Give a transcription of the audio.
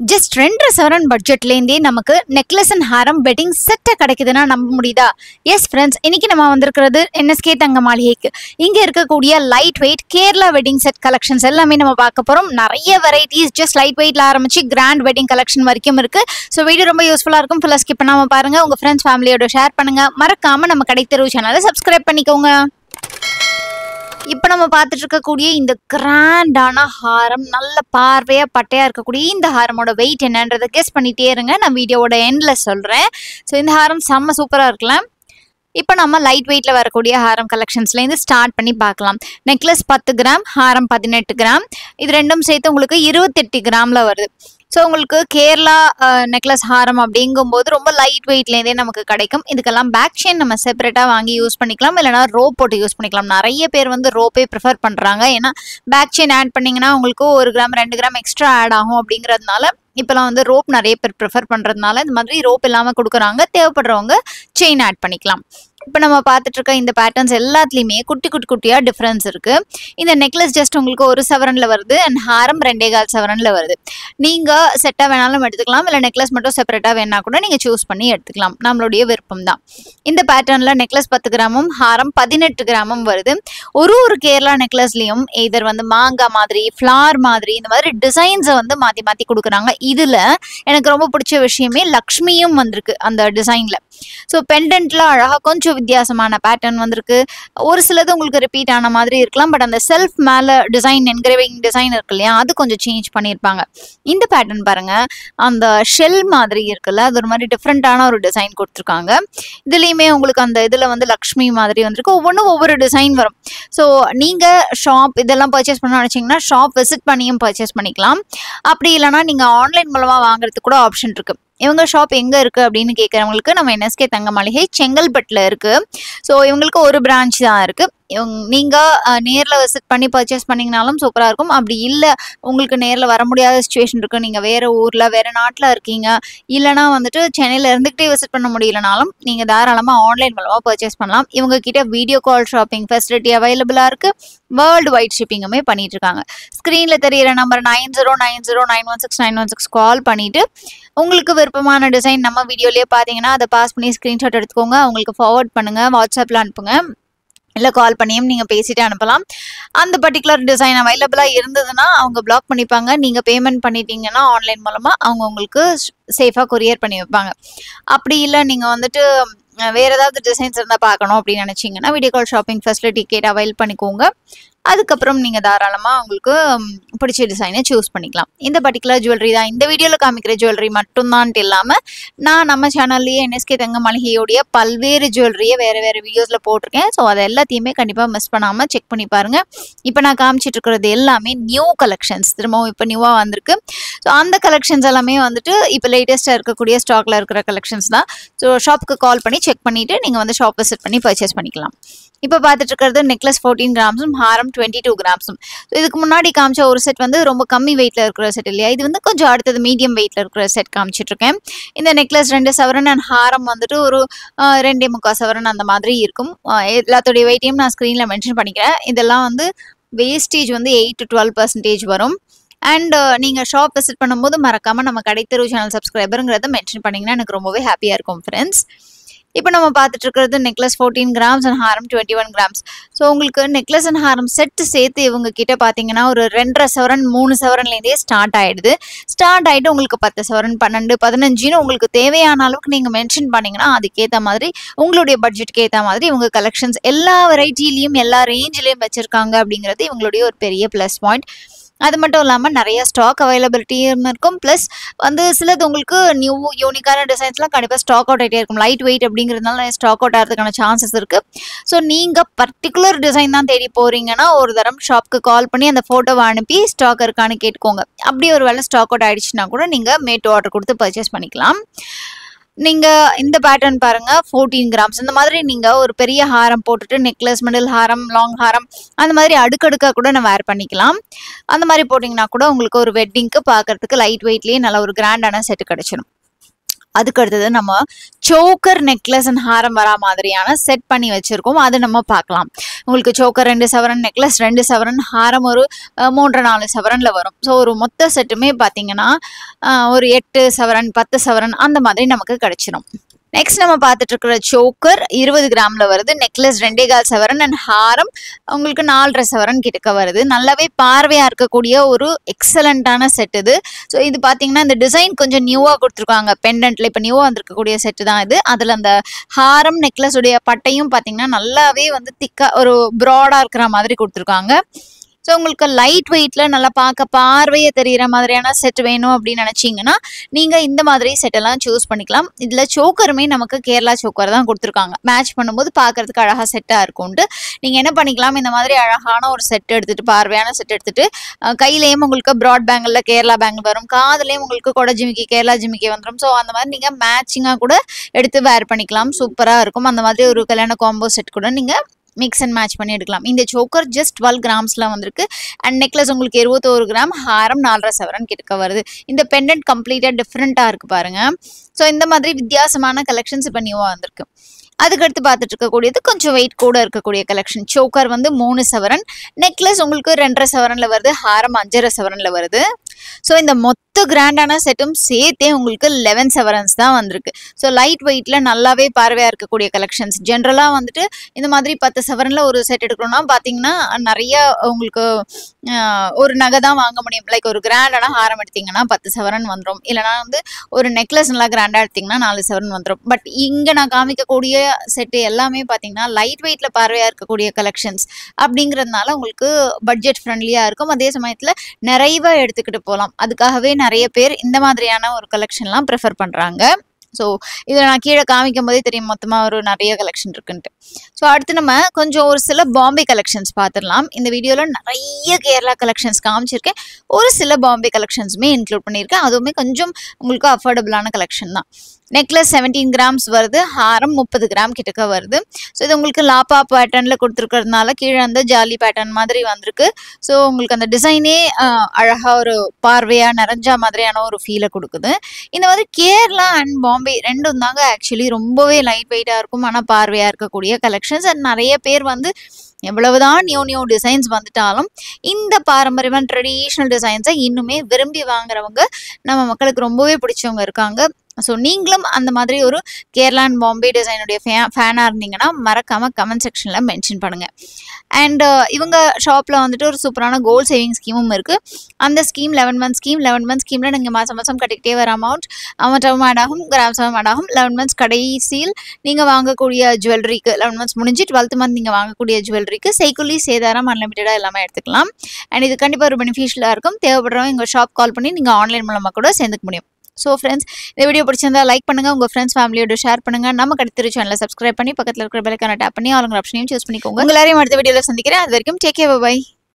Just 2,700 பட்ஜெட்லேருந்தே நமக்கு necklace and Haram wedding செட்டை கிடைக்குதுன்னா நம்ப முடியுதா? எஸ் ஃப்ரெண்ட்ஸ், இன்னைக்கு நம்ம வந்திருக்கிறது என்எஸ்கே தங்க மாளிகைக்கு. இங்கே இருக்கக்கூடிய light weight Kerala wedding set collections எல்லாமே நம்ம பார்க்க போகிறோம். நிறைய வெரைட்டிஸ் ஜஸ்ட் லைட் வெயிட்ல ஆரம்பிச்சு கிராண்ட் வெட்டிங் கலெக்ஷன் வரைக்கும் இருக்கு. ஸோ வீடியோ ரொம்ப யூஸ்ஃபுல்லாக இருக்கும். ஃபுல்லாக ஸ்கிப் பண்ணாமல் பாருங்க. உங்கள் ஃப்ரெண்ட்ஸ் ஃபேமிலியோட ஷேர் பண்ணுங்க. மறக்காம நம்ம கடைத்தெருவு சேனலை சப்ஸ்கிரைப் பண்ணிக்கோங்க. இப்போ நம்ம பார்த்துட்டு இருக்கக்கூடிய இந்த கிராண்டான ஹாரம், நல்ல பார்வையா பட்டையா இருக்கக்கூடிய இந்த ஹாரமோட வெயிட் என்னன்றதை கெஸ் பண்ணிட்டே இருங்க. நான் வீடியோவோட எண்ட்ல சொல்றேன். ஸோ இந்த ஹாரம் செம்ம சூப்பரா இருக்கலாம். இப்போ நம்ம லைட் வெயிட்ல வரக்கூடிய ஹாரம் கலெக்ஷன்ஸ்லேருந்து ஸ்டார்ட் பண்ணி பார்க்கலாம். நெக்லஸ் 10 கிராம், ஹாரம் 18 கிராம். இது ரெண்டும் சேர்த்து உங்களுக்கு 28 கிராம்ல வருது. ஸோ உங்களுக்கு கேரளா நெக்லஸ் ஹாரம் அப்படிங்கும்போது ரொம்ப லைட் வெயிட்லேருந்தே நமக்கு கிடைக்கும். இதுக்கெல்லாம் பேக் செயின் நம்ம செப்பரேட்டாக வாங்கி யூஸ் பண்ணிக்கலாம், இல்லைனா ரோப் போட்டு யூஸ் பண்ணிக்கலாம். நிறைய பேர் வந்து ரோப்பே ப்ரிஃபர் பண்ணுறாங்க. ஏன்னா பேக் செயின் ஆட் பண்ணிங்கன்னா உங்களுக்கு 1 கிராம் 2 கிராம் எக்ஸ்ட்ரா ஆட் ஆகும் அப்படிங்கிறதுனால இப்போலாம் வந்து ரோப் நிறைய பேர் ப்ரிஃபர் பண்ணுறதுனால இந்த மாதிரி ரோப் இல்லாமல் கொடுக்குறாங்க. தேவைப்படுறவங்க செயின் ஆட் பண்ணிக்கலாம். இப்போ நம்ம பார்த்துட்டு இருக்க இந்த பேட்டர்ன்ஸ் எல்லாத்துலேயுமே குட்டியாக டிஃப்ரென்ஸ் இருக்குது. இந்த நெக்லஸ் ஜஸ்ட் உங்களுக்கு 1 சவரனில் வருது அண்ட் ஹாரம் 2.25 சவரனில் வருது. நீங்கள் செட்டாக வேணாலும் எடுத்துக்கலாம், இல்லை நெக்லஸ் மட்டும் செப்பரேட்டாக வேணா கூட நீங்கள் சூஸ் பண்ணி எடுத்துக்கலாம். நம்மளுடைய விருப்பம் தான். இந்த பேட்டர்னில் நெக்லஸ் 10 கிராமும் ஹாரம் 18 கிராமும் வருது. ஒரு கேரளா நெக்லஸ்லேயும் எதர் வந்து மாங்காய் மாதிரி, ஃப்ளார் மாதிரி, இந்த மாதிரி டிசைன்ஸை வந்து மாற்றி மாற்றி கொடுக்குறாங்க. இதில் எனக்கு ரொம்ப பிடிச்ச விஷயமே லக்ஷ்மியும் வந்திருக்கு அந்த டிசைனில். ஸோ பெண்டன்ட்ல அழகாக கொஞ்சம் வித்தியாசமான பேட்டர்ன் வந்திருக்கு. ஒரு சிலது உங்களுக்கு ரிப்பீட் ஆன மாதிரி இருக்கலாம், பட் அந்த செல்ஃப் மேலே டிசைன், என்கிரேவிங் டிசைன் இருக்கு இல்லையா, அது கொஞ்சம் சேஞ்ச் பண்ணியிருப்பாங்க. இந்த பேட்டர்ன் பாருங்க, அந்த ஷெல் மாதிரி இருக்குல்ல, அது ஒரு மாதிரி டிஃப்ரெண்டான ஒரு டிசைன் கொடுத்துருக்காங்க. இதுலேயுமே உங்களுக்கு அந்த இதில் வந்து லக்ஷ்மி மாதிரி வந்திருக்கு. ஒவ்வொன்றும் ஒவ்வொரு டிசைன் வரும். ஸோ நீங்கள் ஷாப் இதெல்லாம் பர்ச்சேஸ் பண்ண நினச்சிங்கன்னா ஷாப் விசிட் பண்ணியும் பர்ச்சேஸ் பண்ணிக்கலாம். அப்படி இல்லைனா நீங்கள் ஆன்லைன் மூலமாக வாங்குறதுக்கு கூட ஆப்ஷன் இருக்குது. இவங்க ஷாப் எங்கே இருக்குது அப்படின்னு கேட்குறவங்களுக்கு நம்ம என்எஸ்கே தங்க மாளிகை செங்கல்பட்டில் இருக்குது. ஸோ இவங்களுக்கு ஒரு பிரான்ச் தான் இருக்குது. நீங்கள் நேரில் விசிட் பண்ணி பர்ச்சேஸ் பண்ணிங்கனாலும் சூப்பராக இருக்கும். அப்படி இல்லை உங்களுக்கு நேரில் வர முடியாத சுச்சுவேஷன் இருக்குது, நீங்கள் வேறு ஊரில் வேறு நாட்டில் இருக்கீங்க, இல்லைனா வந்துட்டு சென்னையில் இருந்துக்கிட்டே விசிட் பண்ண முடியலனாலும் நீங்கள் தாராளமாக ஆன்லைன் மூலமாக பர்ச்சேஸ் பண்ணலாம். இவங்ககிட்ட வீடியோ கால் ஷாப்பிங் ஃபெசிலிட்டி அவைலபிளாக இருக்குது. வேர்ல்டு வைட் ஷிப்பிங்குமே பண்ணிட்டு இருக்காங்க. ஸ்க்ரீனில் தெரியிற நம்பர் 9090916916 கால் பண்ணிவிட்டு உங்களுக்கு விருப்பமான டிசைன் நம்ம வீடியோலேயே பார்த்தீங்கன்னா அதை பாஸ் பண்ணி ஸ்க்ரீன்ஷாட் எடுத்துக்கோங்க. அவங்களுக்கு ஃபார்வர்ட் பண்ணுங்கள், வாட்ஸ்அப்பில் அனுப்புங்க, இல்லை கால் பண்ணியும் நீங்கள் பேசிட்டு அனுப்பலாம். அந்த பர்டிகுலர் டிசைன் அவைலபிளாக இருந்ததுன்னா அவங்க பிளாக் பண்ணிப்பாங்க. நீங்கள் பேமெண்ட் பண்ணிட்டீங்கன்னா ஆன்லைன் மூலமாக அவங்க உங்களுக்கு சேஃபாக கொரியர் பண்ணி வைப்பாங்க. அப்படி இல்லை நீங்கள் வந்துட்டு வேறு ஏதாவது டிசைன்ஸ் இருந்தால் பார்க்கணும் அப்படின்னு நினச்சிங்கன்னா வீடியோ கால் ஷாப்பிங் ஃபெசிலிட்டி கேட்டு அவைல் பண்ணிக்கோங்க. அதுக்கப்புறம் நீங்கள் தாராளமாக உங்களுக்கு பிடிச்ச டிசைனை சூஸ் பண்ணிக்கலாம். இந்த பர்டிகுலர் ஜுவல்லரி தான் இந்த வீடியோவில் காமிக்கிற ஜுவல்லரி மட்டும்தான்ட்டு இல்லாமல் நான் நம்ம சேனல்லையே என்எஸ்கே தங்க மாளிகையோடைய பல்வேறு ஜுவல்லரியை வேறு வீடியோஸில் போட்டிருக்கேன். ஸோ அதை எல்லாத்தையுமே கண்டிப்பாக மிஸ் பண்ணாமல் செக் பண்ணி பாருங்கள். இப்போ நான் காமிச்சிட்டு இருக்கிறது எல்லாமே நியூ கலெக்ஷன்ஸ், திரும்பவும் இப்போ நியூவாக வந்திருக்கு. ஸோ அந்த கலெக்ஷன்ஸ் எல்லாமே வந்துட்டு இப்போ லேட்டஸ்ட்டாக இருக்கக்கூடிய ஸ்டாக்கில் இருக்கிற கலெக்ஷன்ஸ் தான். ஸோ ஷாப்புக்கு கால் பண்ணி செக் பண்ணிவிட்டு நீங்கள் வந்து ஷாப் விசிட் பண்ணி பர்ச்சேஸ் பண்ணிக்கலாம். இப்போ பார்த்துட்டு இருக்கிறது நெக்லஸ் 14 கிராம்ஸும் ஹாரம் 22 கிராம்ஸும். ஸோ இதுக்கு முன்னாடி காமிச்ச ஒரு செட் வந்து ரொம்ப கம்மி வெயிட்டில் இருக்கிற செட் இல்லையா, இது வந்து கொஞ்சம் அடுத்தது மீடியம் வெயிட்டில் இருக்கிற செட் காமிச்சிட்ருக்கேன். இந்த நெக்லஸ் 2 சவரன் அண்ட் ஹாரம் வந்துட்டு ஒரு 2.25 சவரன் அந்த மாதிரி இருக்கும். எல்லாத்தோடைய வெயிட்டையும் நான் ஸ்க்ரீனில் மென்ஷன் பண்ணிக்கிறேன். இதெல்லாம் வந்து வேஸ்டேஜ் வந்து 8 to 12% வரும். அண்ட் நீங்கள் ஷாப் விசிட் பண்ணும்போது மறக்காமல் நம்ம கடைத்தெருவு சேனல் சப்ஸ்கிரைபருங்கிறத மென்ஷன் பண்ணிங்கன்னா எனக்கு ரொம்பவே ஹாப்பியாக இருக்கும் ஃப்ரெண்ட்ஸ். இப்போ நம்ம பார்த்துட்டு இருக்கிறது necklace 14 grams and Haram 21 grams. So உங்களுக்கு நெக்லஸ் அண்ட் ஹாரம் செட்டு சேர்த்து இவங்க கிட்ட பார்த்தீங்கன்னா ஒரு 2.5 சவரன் 3 சவரன்லேருந்தே ஸ்டார்ட் ஆகிடுது. ஸ்டார்ட் ஆகிட்டு உங்களுக்கு 10 சவரன் 12 15 உங்களுக்கு தேவையான அளவுக்கு நீங்கள் மென்ஷன் பண்ணிங்கன்னா அதுக்கேற்ற மாதிரி உங்களுடைய பட்ஜெட்டுக்கு ஏற்ற மாதிரி இவங்க கலெக்ஷன்ஸ் எல்லா வெரைட்டிலையும் எல்லா ரேஞ்சிலையும் வச்சுருக்காங்க அப்படிங்கிறது இவங்களுடைய ஒரு பெரிய ப்ளஸ் பாயிண்ட். அது மட்டும் இல்லாமல் நிறைய ஸ்டாக் அவைலபிலிட்டியும் இருக்கும். ப்ளஸ் வந்து சிலது உங்களுக்கு நியூ யூனிக்கான டிசைன்ஸ்லாம் கண்டிப்பாக ஸ்டாக் அவுட் ஆகிட்டே இருக்கும். லைட் வெயிட் அப்படிங்கிறதுனால ஸ்டாக் அவுட் ஆகிறதுக்கான சான்சஸ் இருக்குது. ஸோ நீங்கள் பர்டிகுலர் டிசைன் தான் தேடி போகிறீங்கன்னா ஒரு தரம் ஷாப்புக்கு கால் பண்ணி அந்த ஃபோட்டோவை அனுப்பி ஸ்டாக் இருக்கான்னு கேட்டுக்கோங்க. அப்படி ஒரு வேளை ஸ்டாக் அவுட் ஆகிடுச்சுன்னா கூட நீங்கள் மேட் ஆர்டர் கொடுத்து பர்ச்சேஸ் பண்ணிக்கலாம். நீங்கள் இந்த பேட்டர்ன் பாருங்கள், 14 கிராம்ஸ். இந்த மாதிரி நீங்கள் ஒரு பெரிய ஹாரம் போட்டுட்டு நெக்லஸ், மிடில் ஹாரம், லாங் ஹாரம் அந்த மாதிரி அடுக்கடுக்காக கூட நம்ம வேர் பண்ணிக்கலாம். அந்த மாதிரி போட்டிங்கன்னா கூட உங்களுக்கு ஒரு வெட்டிங்க்கு பார்க்குறதுக்கு லைட் வெயிட்லேயே நல்ல ஒரு கிராண்டான செட்டு கிடச்சிடும். அதுக்கு அடுத்தது நம்ம சோக்கர் நெக்லஸ் அண்ட் ஹாரம் வரா மாதிரியான செட் பண்ணி வச்சிருக்கோம். அது நம்ம பார்க்கலாம். உங்களுக்கு சோக்கர் 2 சவரன், நெக்லஸ் 2 சவரன், ஹாரம் ஒரு 3-4 சவரன்ல வரும். ஸோ ஒரு மொத்த செட்டுமே பார்த்தீங்கன்னா ஒரு 8 சவரன் 10 சவரன் அந்த மாதிரி நமக்கு கிடைச்சிடும். நெக்ஸ்ட் நம்ம பார்த்துட்டு இருக்கிற சோக்கர் 20 கிராம்ல வருது. நெக்லஸ் 2.25 சவரன் அண்ட் ஹாரம் உங்களுக்கு 4.5 சவரன் கிட்டக்க வருது. நல்லாவே பார்வையா இருக்கக்கூடிய ஒரு எக்ஸலண்டான செட் இது. ஸோ இது பார்த்தீங்கன்னா இந்த டிசைன் கொஞ்சம் நியூவா கொடுத்துருக்காங்க. பெண்டன்ட்ல இப்போ நியூவா வந்திருக்கக்கூடிய செட்டு தான் இது. அதில் அந்த ஹாரம் நெக்லஸ் உடைய பட்டையும் பார்த்தீங்கன்னா நல்லாவே வந்து திக்கா ஒரு ப்ராடா இருக்கிற மாதிரி கொடுத்துருக்காங்க. ஸோ உங்களுக்கு லைட் வெயிட்ல நல்லா பார்க்க பார்வையை தெரிகிற மாதிரியான செட் வேணும் அப்படின்னு நினைச்சீங்கன்னா நீங்க இந்த மாதிரி செட் எல்லாம் சூஸ் பண்ணிக்கலாம். இதுல சோக்கருமே நமக்கு கேரளா சோக்கர் தான் கொடுத்துருக்காங்க. மேட்ச் பண்ணும்போது பார்க்கறதுக்கு அழகா செட்டா இருக்கும்ட்டு நீங்க என்ன பண்ணிக்கலாம், இந்த மாதிரி அழகான ஒரு செட் எடுத்துட்டு பார்வையான செட் எடுத்துட்டு கையிலேயும் உங்களுக்கு ப்ராட் பேங்கிள் கேரளா பேங்கிள் வரும், காதுலேயும் உங்களுக்கு கொடை ஜிமிக்கி கேரளா ஜிமிக்கி வந்துடும். ஸோ அந்த மாதிரி நீங்க மேட்சிங்கா கூட எடுத்து வேர் பண்ணிக்கலாம். சூப்பரா இருக்கும். அந்த மாதிரி ஒரு கல்யாண காம்போ செட் கூட நீங்க மிக்ஸ் அண்ட் மேட்ச் பண்ணி எடுக்கலாம். இந்த சோக்கர் ஜஸ்ட் 12 கிராம்ஸ்ல வந்திருக்கு. அண்ட் நெக்லஸ் உங்களுக்கு 21 கிராம், ஹாரம் 4.5 சவரன் கிட்ட வருது. இந்த பெண்டன்ட் கம்ப்ளீட்டா டிஃப்ரெண்டா இருக்கு பாருங்க. ஸோ இந்த மாதிரி வித்தியாசமான கலெக்ஷன்ஸ் இப்போ நியூவா வந்திருக்கு. அதுக்கடுத்து பார்த்துட்டு இருக்கக்கூடியது கொஞ்சம் வெயிட் கூட இருக்கக்கூடிய கலெக்ஷன். சோக்கர் வந்து 3 சவரன், நெக்லஸ் உங்களுக்கு 2.5 சவரன்ல வருது, ஹாரம் 5.5 சவரன்ல வருது. ஸோ இந்த மொத்த கிராண்டான செட்டும் சேர்த்தே உங்களுக்கு 11 சவரன்ஸ் தான் வந்திருக்கு. ஸோ லைட் வெயிட்ல நல்லாவே பார்வையா இருக்கக்கூடிய கலெக்ஷன்ஸ். ஜென்ரலா வந்துட்டு இந்த மாதிரி 10 சவரன்ல ஒரு செட் எடுக்கணும்னா பாத்தீங்கன்னா நிறைய உங்களுக்கு ஒரு நகை தான் வாங்க முடியும். லைக் ஒரு கிராண்டான ஹாரம் எடுத்தீங்கன்னா 10 சவரன் வந்துடும். இல்லைனா வந்து ஒரு நெக்லஸ் நல்லா கிராண்டா எடுத்தீங்கன்னா 4 சவரன் வந்துடும். பட் இங்க நான் காமிக்கக்கூடிய செட்டு எல்லாமே பாத்தீங்கன்னா லைட் வெயிட்ல பார்வையா இருக்கக்கூடிய கலெக்ஷன்ஸ் அப்படிங்கிறதுனால உங்களுக்கு பட்ஜெட் ஃப்ரெண்ட்லியா இருக்கும். அதே சமயத்துல நிறைவா எடுத்துக்கிட்டு போகலாம். அதுக்காகவே நிறைய பேர் இந்த மாதிரியான ஒரு கலெக்ஷன்லாம் ப்ரிஃபர் பண்றாங்க. ஸோ இதில் நான் கீழே காமிக்கும் போதே தெரியும் மொத்தமாக ஒரு நிறைய கலெக்ஷன் இருக்குன்ட்டு. ஸோ அடுத்து நம்ம கொஞ்சம் ஒரு சில பாம்பே கலெக்ஷன்ஸ் பார்த்துடலாம். இந்த வீடியோவில் நிறைய கேரளா கலெக்ஷன்ஸ் காமிச்சிருக்கேன். ஒரு சில பாம்பே கலெக்ஷன்ஸுமே இன்க்ளூட் பண்ணியிருக்கேன். அதுவுமே கொஞ்சம் உங்களுக்கு அஃபோர்டபுளான கலெக்ஷன் தான். நெக்லஸ் 17 கிராம்ஸ் வருது, ஹாரம் 30 கிராம் கிட்டக்க வருது. ஸோ இது உங்களுக்கு லாப்பா பேட்டர்னில் கொடுத்துருக்கிறதுனால கீழே அந்த ஜாலி பேட்டர்ன் மாதிரி வந்திருக்கு. ஸோ உங்களுக்கு அந்த டிசைனே அழகாக ஒரு பார்வையாக நிறைஞ்சா மாதிரியான ஒரு ஃபீலை கொடுக்குது. இந்த மாதிரி கேரளா அண்ட் பாம்பே ரெண்டும் தாங்க ஆக்சுவலி ரொம்பவே லைட் வெயிட்டாக இருக்கும், ஆனால் பார்வையாக இருக்கக்கூடிய கலெக்ஷன்ஸ். அண்ட் நிறைய பேர் வந்து எவ்வளவுதான் நியூ டிசைன்ஸ் வந்துட்டாலும் இந்த பாரம்பரியமான ட்ரெடிஷ்னல் டிசைன்ஸை இன்னுமே விரும்பி வாங்குறவங்க நம்ம மக்களுக்கு ரொம்பவே பிடிச்சவங்க இருக்காங்க. ஸோ நீங்களும் அந்த மாதிரி ஒரு கேரளா அண்ட் பாம்பே டிசைனுடைய ஃபேனாக இருந்தீங்கன்னா மறக்காம கமெண்ட் செக்ஷனில் மென்ஷன் பண்ணுங்க. அண்ட் இவங்க ஷாப்பில் வந்துட்டு ஒரு சூப்பரான கோல்ட் சேவிங் ஸ்கீமும் இருக்குது. அந்த ஸ்கீம் 11 மந்த் ஸ்கீமில் நீங்கள் மாதம் கட்டிக்கிட்டே வர அமௌண்ட்டும் ஆட் ஆகும், கிராம்ஸும் ஆட் ஆகும். 11 மந்த்ஸ் கடைசியில் நீங்கள் வாங்கக்கூடிய ஜுவல்லரிக்கு 11 மந்த்ஸ் முடிஞ்சு 12th மந்த் நீங்கள் வாங்கக்கூடிய ஜுவல்லரிக்கு செய்கூலி சேதாரம் அன்லிமிட்டடாக எல்லாமே எடுத்துக்கலாம். அண்ட் இது கண்டிப்பாக ஒரு பெனிஃபிஷியலாக இருக்கும். தேவைப்படுறவங்க எங்கள் ஷாப் கால் பண்ணி நீங்கள் ஆன்லைன் மூலமாக கூட சேர்ந்துக்க முடியும். ஸோ ஃப்ரெண்ட்ஸ், இந்த வீடியோ பிடிச்சிருந்தா லைக் பண்ணுங்கள், உங்கள் ஃப்ரெண்ட்ஸ் ஃபேமிலியோட ஷேர் பண்ணுங்கள். நம்ம அடுத்த சேனலை சப்ஸ்கிரைப் பண்ணி பக்கத்தில் இருக்கிற பெல்லைக்கான டேப் பண்ணி ஆளுங்க ஆப்ஷனையும் சூஸ் பண்ணிக்கோங்க. உங்கள் எல்லாரையும் அடுத்த வீடியோவில் சந்திக்கிறேன். அது வரைக்கும் டேக் கேர், பை.